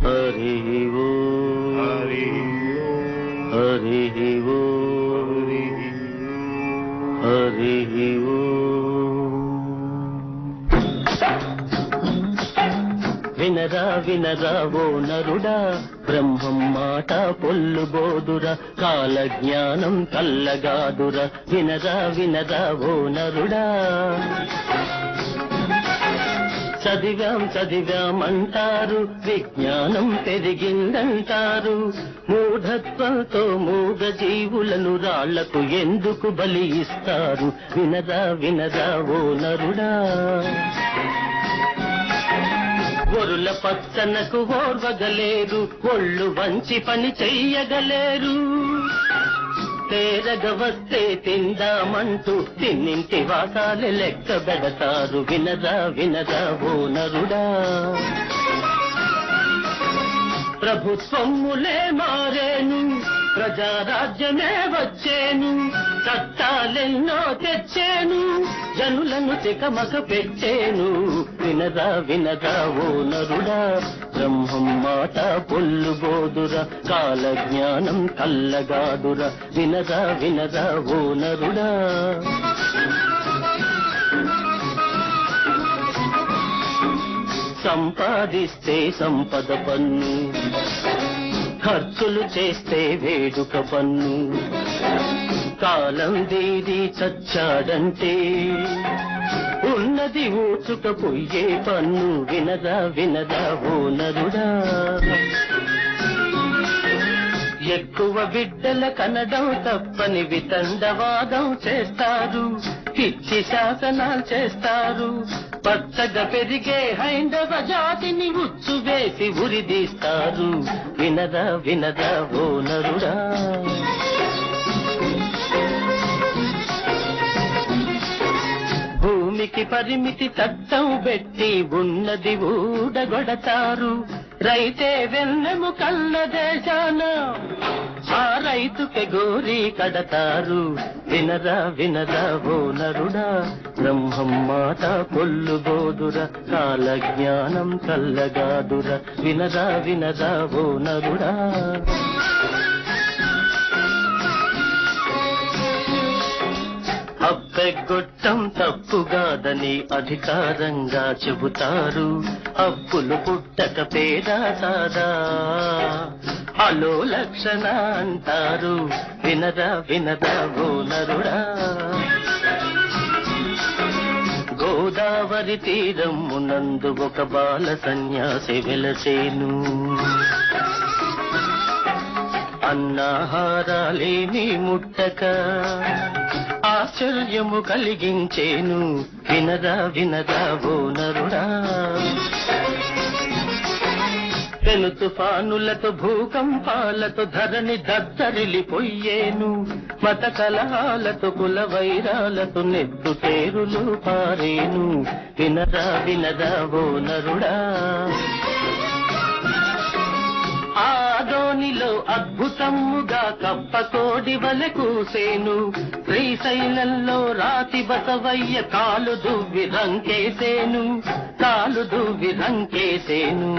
హరి ఓ హరి హరి ఓ హరి ఓ. వినరా వినరా ఓ నరుడా, బ్రహ్మం మాట పొల్లుబోదురా, కాల జ్ఞానం కల్లగాదురా. వినరా వినరా ఓ నరుడా, చదివాం చదివామంటారు, విజ్ఞానం పెరిగిందంటారు. మూఢత్వంతో మూగ జీవులను రాళ్లకు ఎందుకు బలి ఇస్తారు? వినరా వినరా ఓ నరుడా, ఒరుల పచ్చనకు ఓర్వగలేరు, ఒళ్ళు వంచి పని చెయ్యగలేరు. తేరగ వస్తే తిందామంటూ తిన్నింటి వాసాలు లెక్క పెడతారు. వినరా వినరా ఓ నరుడా, ప్రభుత్వములే మారేను, ప్రజారాజ్యమే వచ్చేను, చట్టాలెన్నో తెచ్చేను, జనులను తికమక పెట్టేను. వినరా వినరా ఓ నరుడా, బ్రహ్మం మాట పొల్లుబోదురా, కాల జ్ఞానం కల్లగాదురా. వినరా వినరా ఓ నరుడా, సంపాదిస్తే సంపద పన్ను, ఖర్చులు చేస్తే వేడుక పన్ను. కాలం దీది చచ్చాడంటే ఉన్నది ఊచుకపోయే పన్ను. వినరా వినరా ఓ నరుడా, ఎక్కువ బిడ్డల కనడం తప్పని వితండవాదం చేస్తారు, పిచ్చి శాసనాలు చేస్తారు. పచ్చగా పెరిగే హైందవ జాతిని ఉచ్చు వేసి ఉరిదీస్తారు. వినరా వినరా ఓ నరుడా, భూమికి పరిమితి చట్టం పెట్టి ఉన్నది ఊడగొడతారు. రైతే వెన్నెము కన్న దేశాన ఆ రైతుకి గోరి కడతారు. వినరా వినరా ఓ నరుడా, బ్రహ్మం మాట పొల్లుబోదురా, కాల జ్ఞానం కల్లగాదురా. వినరా వినరా ఓ నరుడా, అప్పెగొట్టం తప్పుగాదని అధికారంగా చెబుతారు. అప్పులు పుట్టక పేదా సాదా అలో లక్షణ అంటారు. వినరా వినరా ఓ నరుడా, గోదావరి తీరం మునందు ఒక బాల సన్యాసి వెలసేను. అన్నాహారాలేమి ముట్టక ఆశ్చర్యము కలిగించేను. వినరా వినరా ఓ నరుడా, పెను తుఫానులతో భూకంపాలతో ధరణి దద్దరిల్లిపోయేను. మత కలహాలతో కుల వైరాలతో నెత్తుటేరులు పారేను. వినరా వినరా ఓ నరుడా, ఆదోనిలో అద్భుతముగా కప్పకోడి వలె కూసేను. శ్రీశైలంలో రాతి బసవయ్య కాలు దువ్వి రంకేసేను, కాలు దువ్వి రంకేసేను.